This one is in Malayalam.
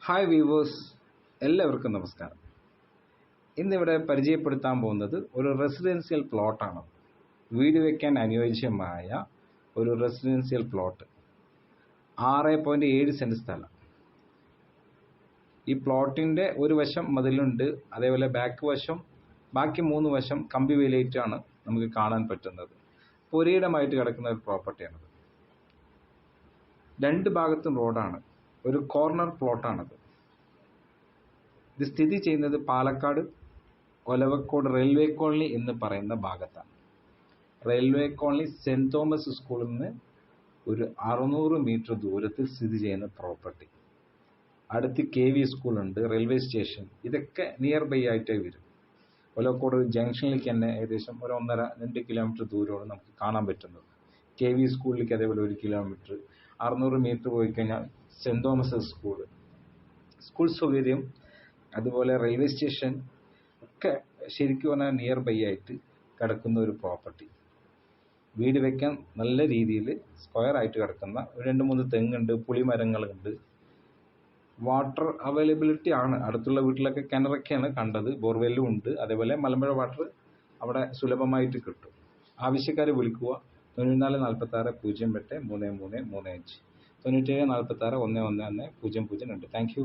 ഹായ് വ്യൂവേഴ്സ്, എല്ലാവർക്കും നമസ്കാരം. ഇന്നിവിടെ പരിചയപ്പെടുത്താൻ പോകുന്നത് ഒരു റെസിഡൻഷ്യൽ പ്ലോട്ടാണ്. വീട് വയ്ക്കാൻ അനുയോജ്യമായ ഒരു റെസിഡൻഷ്യൽ പ്ലോട്ട്. 6.7 സെൻറ്റ് സ്ഥലം. ഈ പ്ലോട്ടിൻ്റെ ഒരു വശം മതിലുണ്ട്, അതേപോലെ ബാക്കി 3 വശം കമ്പി വേലിയിട്ടാണ് നമുക്ക് കാണാൻ പറ്റുന്നത്. പുരയിടമായിട്ട് കിടക്കുന്ന ഒരു പ്രോപ്പർട്ടിയാണത്. 2 ഭാഗത്തും റോഡാണ്. ഒരു കോർണർ പ്ലോട്ടാണത്. ഇത് സ്ഥിതി ചെയ്യുന്നത് പാലക്കാട് ഒലവക്കോട് റെയിൽവേ കോളനി എന്ന് പറയുന്ന ഭാഗത്താണ്. റെയിൽവേ കോളനി സെൻറ് തോമസ് സ്കൂളിൽ നിന്ന് ഒരു 600 മീറ്റർ ദൂരത്തിൽ സ്ഥിതി ചെയ്യുന്ന പ്രോപ്പർട്ടി. അടുത്ത് KV സ്കൂളുണ്ട്, റെയിൽവേ സ്റ്റേഷൻ, ഇതൊക്കെ നിയർ ബൈ ആയിട്ടേ വരും. ഒലവക്കോട് ജംഗ്ഷനിലേക്ക് തന്നെ ഏകദേശം ഒരു 1.5-2 കിലോമീറ്റർ ദൂരമാണ് നമുക്ക് കാണാൻ പറ്റുന്നത്. KV സ്കൂളിലേക്ക് അതേപോലെ 1 കിലോമീറ്റർ. 600 മീറ്റർ പോയി കഴിഞ്ഞാൽ സെൻറ് തോമസ് സ്കൂൾ സൗകര്യം, അതുപോലെ റെയിൽവേ സ്റ്റേഷൻ ഒക്കെ ശരിക്കും പറഞ്ഞാൽ നിയർ ബൈ ആയിട്ട് കിടക്കുന്ന ഒരു പ്രോപ്പർട്ടി. വീട് വയ്ക്കാൻ നല്ല രീതിയിൽ സ്ക്വയർ ആയിട്ട് കിടക്കുന്ന 2-3 തെങ്ങുണ്ട്, പുളിമരങ്ങളുണ്ട്. വാട്ടർ അവൈലബിലിറ്റി ആണ്. അടുത്തുള്ള വീട്ടിലൊക്കെ കിണറൊക്കെയാണ് കണ്ടത്, ബോർവെല്ലും ഉണ്ട്. അതേപോലെ മലമ്പുഴ വാട്ടർ അവിടെ സുലഭമായിട്ട് കിട്ടും. ആവശ്യക്കാർ വിളിക്കുക 9446 08 3335, 9746 111 002. Thank you.